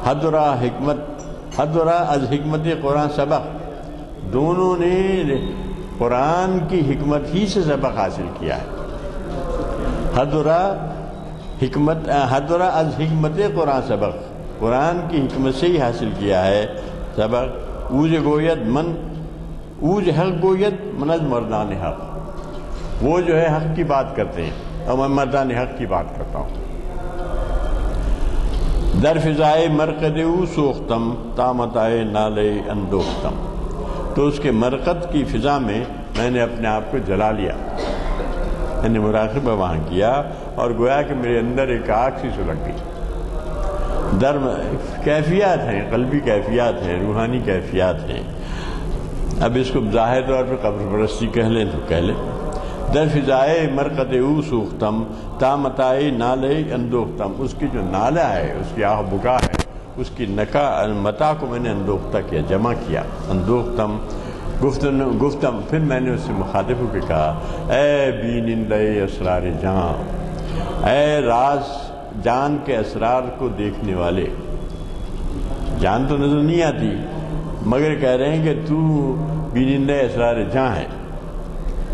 حدرا از حکمت قرآن سبق. دونوں نے قرآن کی حکمت ہی سے سبق حاصل کیا ہے. حدرا از حکمت قرآن سبق، قرآن کی حکمت سے ہی حاصل کیا ہے سبق. اوج گوید من اوج حق گوید من از مردان حق. وہ جو ہے حق کی بات کرتے ہیں اور میں مردان حق کی بات کرتا ہوں. در فضائے مرقد او سوختم تامتائے نالے اندوختم. تو اس کے مرقد کی فضا میں نے اپنے آپ کو جلا لیا، یعنی مراقبہ وہاں کیا، اور گویا کہ میرے اندر ایک آگ سی سلگ گئی. در کیفیات ہیں، قلبی کیفیات ہیں، روحانی کیفیات ہیں. اب اس کو ظاہر طور پر قبر پرستی کہہ لیں تو کہہ لیں. در فضائے مرقد او سوختم تامتائے نالے اندوختم. اس کی جو نالہ ہے، اس کی آہ بکا ہے، اس کی متا کو میں نے اندوختہ کیا، جمع کیا. اندوختم گفتم. پھر میں نے اس سے مخاطب ہو کے کہا اے بینندہ اسرار جان، اے راز جان کے اسرار کو دیکھنے والے. جان تو نظر نہیں آتی مگر کہہ رہے ہیں کہ تو بینندہ اسرار جان ہے،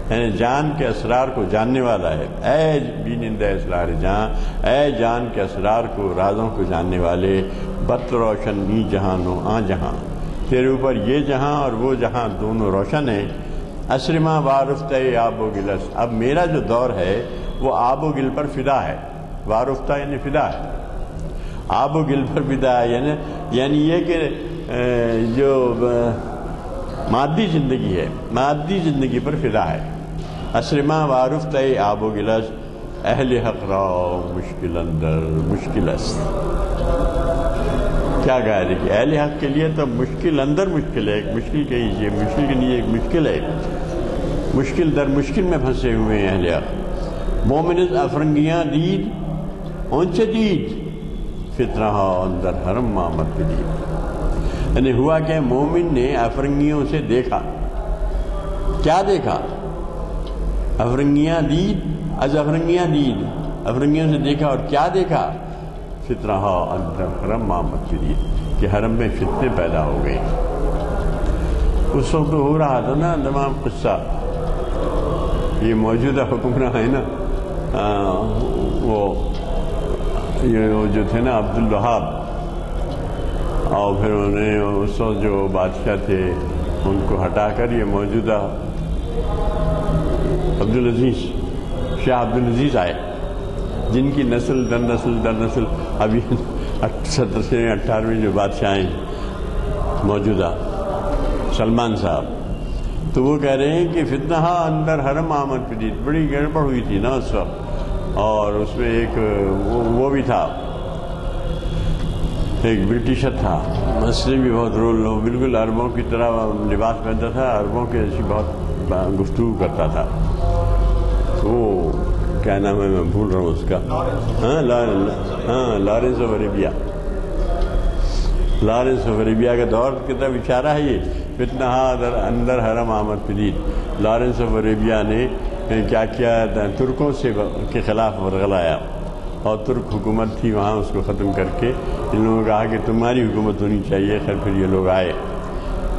یعنی جان کے اسرار کو جاننے والا ہے. اے بینندہ اسرار جان، اے جان کے اسرار کو، رازوں کو جاننے والے. بت روشن نی جہان و آ جہاں، تیرے اوپر یہ جہاں اور وہ جہاں دونوں روشن ہیں. اسرما وارفتہ آب و گلس. اب میرا جو دور ہے وہ آب و گل پر فدا ہے. وارفتہ یعنی فدا ہے، آب و گل پر فدا ہے، یعنی یہ کہ جو مادی زندگی ہے، مادی زندگی پر فدا ہے. اسرما وارفتہ آب و گلس اہل حق را مشکل اندر مشکل است. کیا کہا دیکھیے، اہل حق کے لیے تو مشکل اندر مشکل ہے، ایک مشکل کہیے، مشکل کے لیے ایک مشکل ہے، مشکل در مشکل میں پھنسے ہوئے ہیں اہل حق. مومنز افرنگیاں دید اونچے دید فتنہ اندر حرم آمد بدید. یعنی ہوا کہ مومن نے افرنگیوں سے دیکھا. کیا دیکھا؟ افرنگیاں دید، از افرنگیاں دید، افرنگیوں سے دیکھا. اور کیا دیکھا؟ فتنہ اندر حرم آمد بدید، کہ حرم میں فتنے پیدا ہو گئے. اس وقت ہو رہا تھا نا تمام قصہ. یہ موجودہ حکمراں ہے نا، وہ جو تھے نا عبدالوہاب، اور پھر انہوں نے اس وقت جو بادشاہ تھے ان کو ہٹا کر یہ موجودہ عبدالعزیز، شاہ عبدالعزیز آئے، جن کی نسل در نسل در نسل ابھی 1718 جو بادشاہ ہیں موجودہ سلمان صاحب. تو وہ کہہ رہے ہیں کہ فتنہ اندر حرم آمد پدید. بڑی گڑبڑ ہوئی تھی نا اس وقت، اور اس میں ایک وہ بھی تھا، ایک برٹشر تھا، اس نے بھی بہت رول، بالکل عربوں کی طرح لباس پہنتا تھا، عربوں کے ایسی بہت گفتگو کرتا تھا. وہ کیا نام ہے، میں بھول رہا ہوں اس کا، Lawrence of Arabia. Lawrence of Arabia کا دور کی طرف اشارہ ہے یہ، فتنہ اندر حرم آمد پدید. لارنس آف عربیہ نے کیا کیا، ترکوں سے کے خلاف ورغلایا، اور ترک حکومت تھی وہاں، اس کو ختم کر کے ان لوگوں نے کہا کہ تمہاری حکومت ہونی چاہیے. خیر پھر یہ لوگ آئے،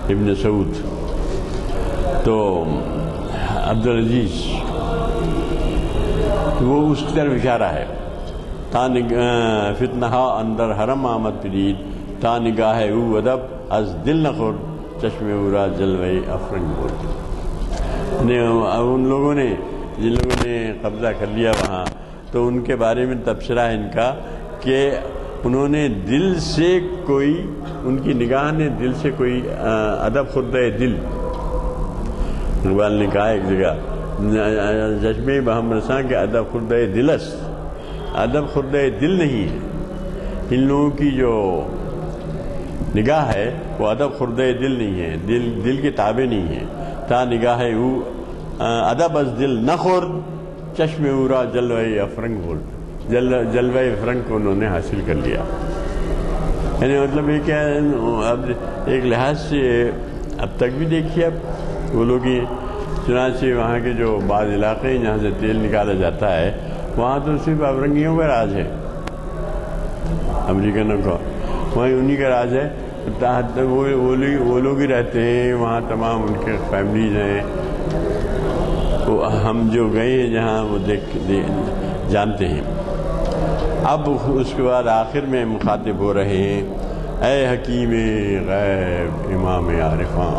ابن سعود. تو عبدالعزیز وہ اس کی طرف اشارہ ہے. فتنہ اندر حرم آمد پدید، تا نگاہ او ادب از دل نخور چشم اورا جلوے افرنگ بول. ان لوگوں نے، جن لوگوں نے قبضہ کر لیا وہاں، تو ان کے بارے میں تبصرہ ہے ان کا کہ انہوں نے دل سے کوئی، ان کی نگاہ نے دل سے کوئی ادب خردہ دل، اقبال نے کہا ایک جگہ جشم بہم رساں کے ادب خردہ دلس، ادب خردہ دل نہیں ہے. ان لوگوں کی جو نگاہ ہے وہ ادب خردہ دل نہیں ہے، دل کے تابع نہیں ہے. تا نگاہ او ادب از دل نخور چشم اورا جلوے افرنگ بول. جلوے افرنگ کو انہوں نے حاصل کر لیا. یعنی مطلب یہ کیا، اب ایک لحاظ سے اب تک بھی دیکھیے، اب وہ لوگ چنانچہ وہاں کے جو بعض علاقے ہیں جہاں سے تیل نکالا جاتا ہے، وہاں تو صرف افرنگیوں کا راج ہے، امریکنوں کا، وہیں انہی کا راج ہے. وہ لوگ ہی رہتے ہیں وہاں، تمام ان کے فیملیز ہیں. ہم جو گئے ہیں جہاں وہ جانتے ہیں. اب اس کے بعد آخر میں مخاطب ہو رہے ہیں، اے حکیم غیب امام عارفاں.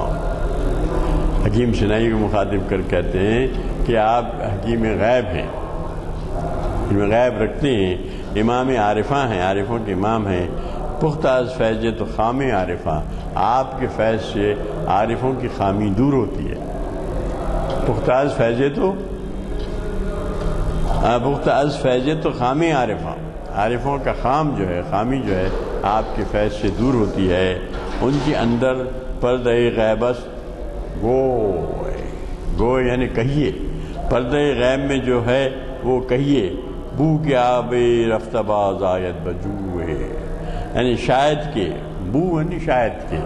حکیم سنائی کو مخاطب کر کہتے ہیں کہ آپ حکیم غیب ہیں، علم غیب رکھتے ہیں، امام عارفاں ہیں، عارفوں کے امام ہیں. پختہ از فیض تو خام عارفاں، آپ کے فیض سے عارفوں کی خامی دور ہوتی ہے. پختہ از فیض تو، پختہ از فیض تو خام عارفاں، عارفوں کا خام جو ہے، خامی جو ہے آپ کے فیض سے دور ہوتی ہے. ان کے اندر پردہ غیبت گو یعنی کہیے، پردہ غیب میں جو ہے وہ کہیے، بو کے آب رفتہ باز آیت بجو ہے. یعنی شاید کے، بو یعنی شاید کے،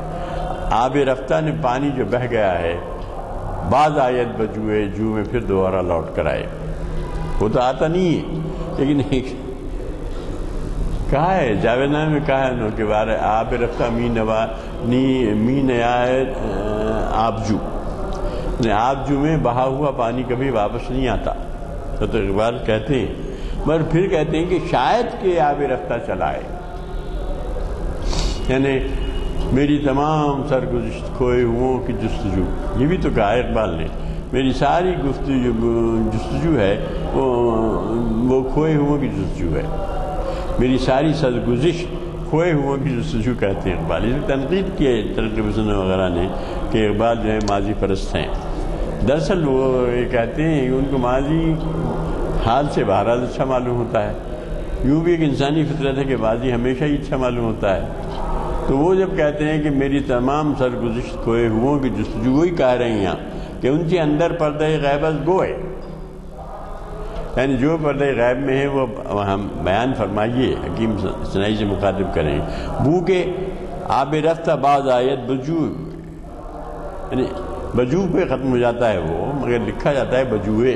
آب رفتہ نے پانی جو بہہ گیا ہے، باز آیت بجو ہے، جو میں پھر دوبارہ لوٹ کر آئے. وہ تو آتا نہیں ہے، لیکن کہا ہے جاویدنامے میں، کہا ہے انہوں کے بارے آب رفتہ می نیائے آبجو، آبجو میں بہا ہوا پانی کبھی واپس نہیں آتا. تو اقبال کہتے ہیں، مگر پھر کہتے ہیں کہ شاید کہ آب رفتہ چلائے. یعنی میری تمام سرگزشت کھوئے ہوں کی جستجو، یہ بھی تو کہا اقبال نے، میری ساری جستجو ہے وہ کھوئے ہوئوں کی جستجو ہے. میری ساری سرگزش کھوئے ہوئوں کی جستجو کہتے ہیں اقبال. اس تنقید کی ہے ترقی پسند وغیرہ نے کہ اقبال جو ہے ماضی پرست ہیں. دراصل وہ یہ کہتے ہیں کہ ان کو ماضی حال سے بہرحال اچھا معلوم ہوتا ہے. یوں بھی ایک انسانی فطرت ہے کہ ماضی ہمیشہ ہی اچھا معلوم ہوتا ہے. تو وہ جب کہتے ہیں کہ میری تمام سرگزشت کھوئے ہوئوں کی جستجو وہی کہہ رہی ہیں کہ ان کے اندر پردہ غیبت گو ہے، یعنی جو پردہ غیب میں ہے وہ ہم بیان فرمائیے. حکیم سنائی سے مخاطب کریں بو کے آب رفتہ بعض آیت بجو، یعنی بجو پہ ختم ہو جاتا ہے وہ، مگر لکھا جاتا ہے بجوئے،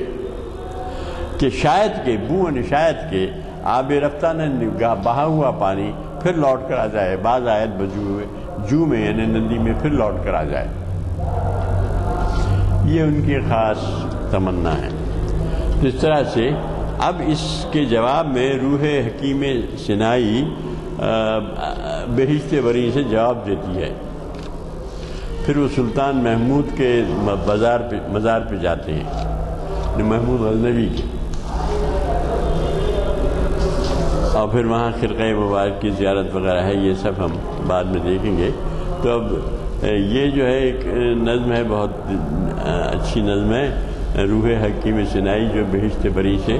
کہ شاید کے بو یعنی شاید کے آب رفتہ نے بہا ہوا پانی پھر لوٹ کر آ جائے. بعض آیت بجوئے، جو میں یعنی ندی میں پھر لوٹ کر آ جائے. یہ ان کی خاص تمنا ہے. اس طرح سے اب اس کے جواب میں روح حکیم سنائی بہشت بری سے جواب دیتی ہے. پھر وہ سلطان محمود کے مزار پہ جاتے ہیں، محمود غزنوی کے، اور پھر وہاں خرقہ مبارک کی زیارت وغیرہ ہے. یہ سب ہم بعد میں دیکھیں گے. تو اب یہ جو ہے ایک نظم ہے، بہت اچھی نظم ہے، روح حکیم سنائی جو بہشت بری سے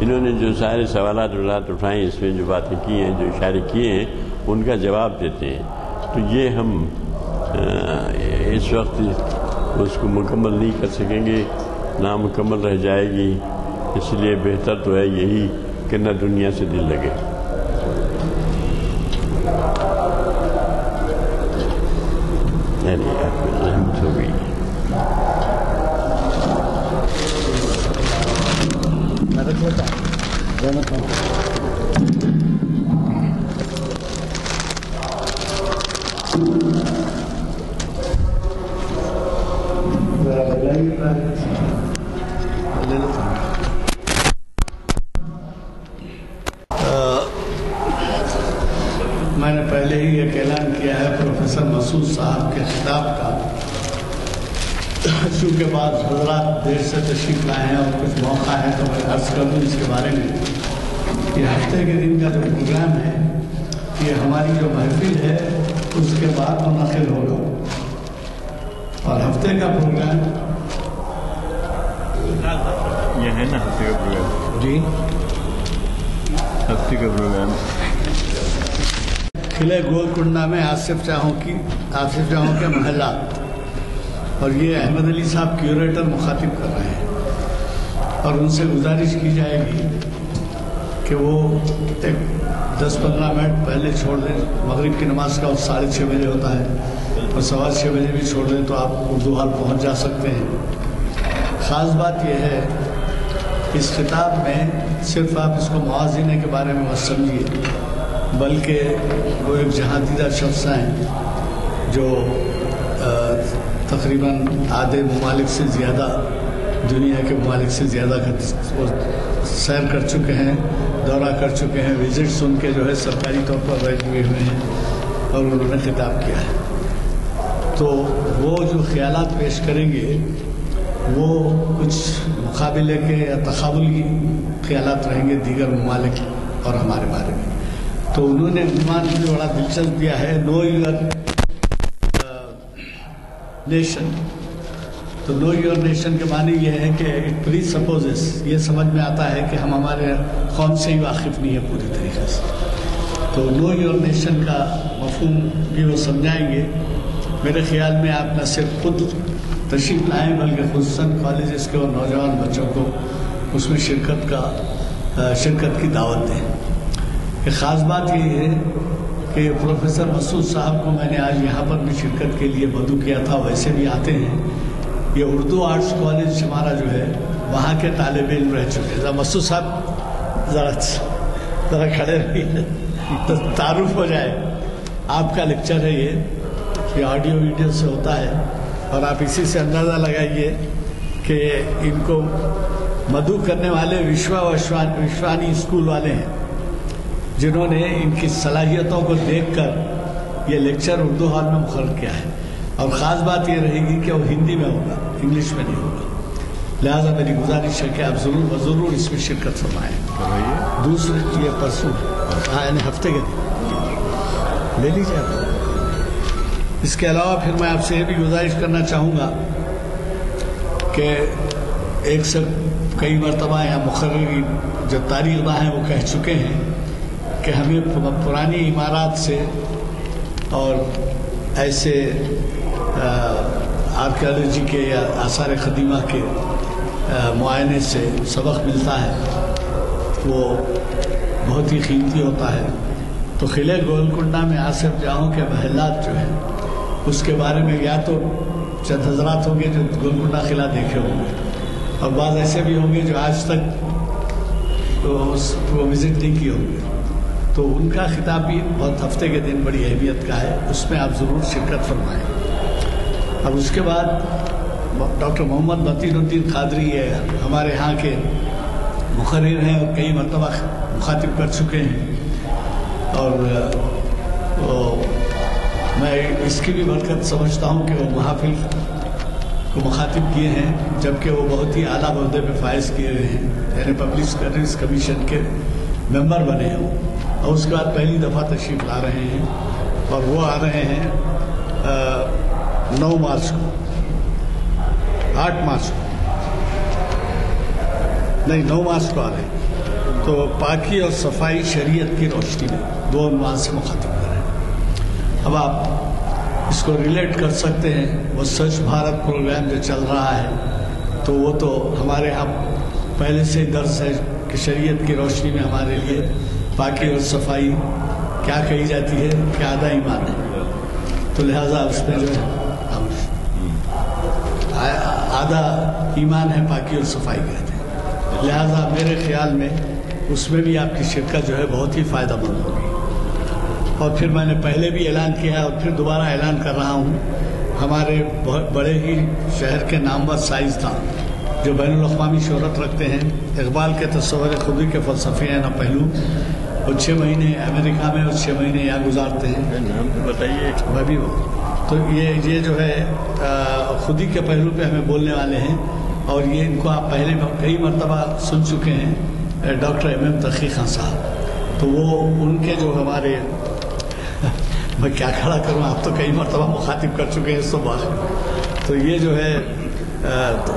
انہوں نے جو سارے سوالات اٹھائے ہیں، اس میں جو باتیں کی ہیں، جو اشارے کیے ہیں، ان کا جواب دیتے ہیں. تو یہ ہم اس وقت اس کو مکمل نہیں کر سکیں گے، نامکمل رہ جائے گی. اس لیے بہتر تو ہے یہی کہ نہ دنیا سے دل لگے. رحمت ہو گئی. میں نے پہلے ہی ایک اعلان کیا ہے پروفیسر مسعود صاحب کے خطاب کا، چونکہ بعض حضرات دیر سے تشریف لائے ہیں اور کچھ موقع ہے تو میں عرض کر دوں اس کے بارے میں. یہ ہفتے کے دن کا جو پروگرام ہے، یہ ہماری جو محفل ہے اس کے بعد منعقد ہوگا، اور ہفتے کا پروگرام یہ ہے نا ہفتے کا پروگرام. جی ہفتے کا پروگرام قلعہ گولکنڈہ میں آصف جاہوں کے محلات، اور یہ احمد علی صاحب کیوریٹر مخاطب کر رہے ہیں، اور ان سے گزارش کی جائے گی کہ وہ 10-15 منٹ پہلے چھوڑ دیں. مغرب کی نماز کا 6:30 بجے ہوتا ہے، اور 6:15 بجے بھی چھوڑ دیں تو آپ اردو ہال پہنچ جا سکتے ہیں. خاص بات یہ ہے اس خطاب میں صرف آپ اس کو موازنے کے بارے میں مت سمجھیے، بلکہ وہ ایک جہاں دیدہ شخص ہیں جو تقریباً آدھے ممالک سے زیادہ، دنیا کے ممالک سے زیادہ وہ سیر کر چکے ہیں، دورہ کر چکے ہیں، وزٹس ان کے جو ہے سرکاری طور پر رہ ہوئے ہیں، اور انہوں نے خطاب کیا ہے. تو وہ جو خیالات پیش کریں گے وہ کچھ مقابلے کے یا تقابلی خیالات رہیں گے دیگر ممالک اور ہمارے بارے میں. تو انہوں نے عنوان بھی بڑا دلچسپ دیا ہے، نو یور نیشن. تو نو یور نیشن کے معنی یہ ہے کہ اٹ پری سپوزز، یہ سمجھ میں آتا ہے کہ ہم ہمارے قوم سے ہی واقف نہیں ہے پوری طریقے سے. تو نو یور نیشن کا مفہوم بھی وہ سمجھائیں گے. میرے خیال میں آپ نہ صرف خود تشریف لائیں بلکہ خصوصاً کالجز کے اور نوجوان بچوں کو اس میں شرکت کی دعوت دیں. ایک خاص بات یہ ہے کہ پروفیسر مسعود صاحب کو میں نے آج یہاں پر بھی شرکت کے لیے مدعو کیا تھا، ویسے بھی آتے ہیں. یہ اردو آرٹس کالج ہمارا جو ہے وہاں کے طالب علم رہ چکے ہیں. مسعود صاحب ذرا کھڑے رہیے تو تعارف ہو جائے. آپ کا لیکچر ہے یہ آڈیو ویڈیو سے ہوتا ہے، اور آپ اسی سے اندازہ لگائیے کہ ان کو مدعو کرنے والے وشوانی اسکول والے ہیں جنہوں نے ان کی صلاحیتوں کو دیکھ کر یہ لیکچر اردو ہال میں مقرر کیا ہے. اور خاص بات یہ رہے گی کہ وہ ہندی میں ہوگا، انگلش میں نہیں ہوگا. لہٰذا میری گزارش ہے کہ آپ ضرور اس میں شرکت فرمائیں. دوسرے یہ پرسوں یعنی ہفتے کے دن لے لیجیے آپ. اس کے علاوہ پھر میں آپ سے یہ بھی گزارش کرنا چاہوں گا کہ ایک سے کئی مرتبہ یا مقرری جو تاریخ داں ہیں وہ کہہ چکے ہیں کہ ہمیں پرانی عمارات سے اور ایسے آرکیالوجی کے یا آثار قدیمہ کے معائنے سے سبق ملتا ہے وہ بہت ہی قیمتی ہوتا ہے. تو قلعہ گولکنڈہ میں آصف جاہوں کے محلات جو ہیں اس کے بارے میں یا تو چند حضرات ہوں گے جو گولکنڈہ قلعہ دیکھے ہوں گے اور بعض ایسے بھی ہوں گے جو آج تک وہ وزٹ نہیں کیے ہوں گے. تو ان کا خطاب بھی بہت ہفتے کے دن بڑی اہمیت کا ہے, اس میں آپ ضرور شرکت فرمائیں. اب اس کے بعد ڈاکٹر محمد متین الدین قادری ہے ہمارے ہاں کے مقرر ہیں اور کئی مرتبہ مخاطب کر چکے ہیں اور میں اس کی بھی برکت سمجھتا ہوں کہ وہ محافل کو مخاطب کیے ہیں جبکہ وہ بہت ہی اعلیٰ عہدے پہ فائز کیے ہوئے ہیں, یعنی پبلش سروس کمیشن کے ممبر بنے ہیں اور اس کے بعد پہلی دفعہ تشریف لا رہے ہیں اور وہ آ رہے ہیں 9 مارچ کو 8 مارچ کو نہیں 9 مارچ کو آ رہے ہیں. تو پاکی اور صفائی شریعت کی روشنی میں 2 عنوان سے مخاطب کر رہے ہیں. اب آپ اس کو ریلیٹ کر سکتے ہیں وہ سوچھ بھارت پروگرام جو چل رہا ہے تو وہ تو ہمارے یہاں پہلے سے درس ہے کہ شریعت کی روشنی میں ہمارے لیے پاکی اور صفائی کیا کہی جاتی ہے کہ آدھا ایمان ہے. تو لہٰذا اس میں جو ہے آدھا ایمان ہے پاکی اور صفائی کہتے ہیں. لہٰذا میرے خیال میں اس میں بھی آپ کی شرکت جو ہے بہت ہی فائدہ مند ہوگی. اور پھر میں نے پہلے بھی اعلان کیا ہے اور پھر دوبارہ اعلان کر رہا ہوں, ہمارے بہت بڑے ہی شہر کے نامور سائنسداں جو بین الاقوامی شہرت رکھتے ہیں, اقبال کے تصور خودی کے فلسفے ہیں نہ پہلو, وہ 6 مہینے امریکہ میں اور 6 مہینے یہاں گزارتے ہیں. بتائیے. میں بھی تو یہ جو ہے خودی کے پہلو پہ ہمیں بولنے والے ہیں اور یہ ان کو آپ پہلے کئی مرتبہ سن چکے ہیں ڈاکٹر ایم تقی خان صاحب. تو وہ ان کے جو ہمارے میں کیا کھڑا کروں, آپ تو کئی مرتبہ مخاطب کر چکے ہیں اس صبح. تو یہ جو ہے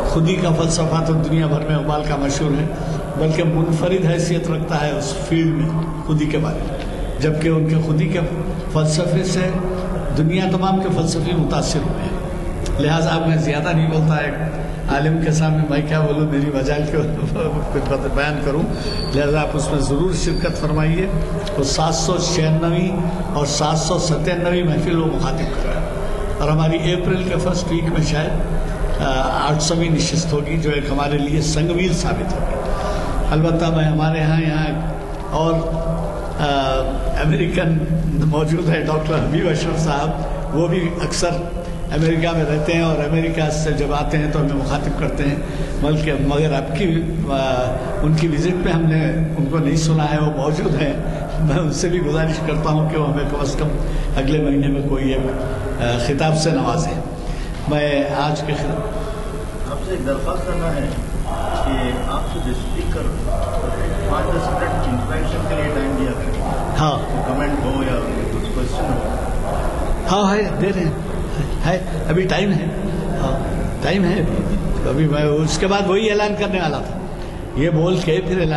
خودی کا فلسفہ تو دنیا بھر میں اقبال کا مشہور ہے, بلکہ منفرد حیثیت رکھتا ہے اس فیلڈ میں خودی کے بارے میں, جبکہ ان کے خودی کے فلسفے سے دنیا تمام کے فلسفے متاثر ہوئے ہیں. لہٰذا اب میں زیادہ نہیں بولتا, ایک عالم کے سامنے میں کیا بولوں, میری مجال کے بیان کروں. لہٰذا آپ اس میں ضرور شرکت فرمائیے. وہ 796 اور 797 محفل وہ مخاطب کر رہا ہے اور ہماری اپریل کے فرسٹ ویک میں شاید 800ویں نشست ہوگی جو ایک ہمارے لیے سنگمیل ثابت ہوگی. البتہ میں ہمارے یہاں اور امریکن موجود ہے ڈاکٹر حبیب اشرف صاحب, وہ بھی اکثر امریکہ میں رہتے ہیں اور امریکہ سے جب آتے ہیں تو ہمیں مخاطب کرتے ہیں. بلکہ مگر اب کی ان کی وزٹ میں ہم نے ان کو نہیں سنا ہے, وہ موجود ہیں. میں ان سے بھی گزارش کرتا ہوں کہ وہ ہمیں کم از کم اگلے مہینے میں کوئی ایک خطاب سے نوازیں. میں آج کے آپ سے ایک درخواست کرنا ہے کہ آپ سے اسپیکر 5-10 منٹ انٹریکشن کے لیے ٹائم دیا کریں. ہاں کمنٹ ہو یا کچھ کوشچن ہو. ہاں ہے, دے رہے ہیں, ہے ابھی ٹائم ہے. ہاں ٹائم ہے ابھی. میں اس کے بعد وہی اعلان کرنے والا تھا, یہ بول کے پھر اعلان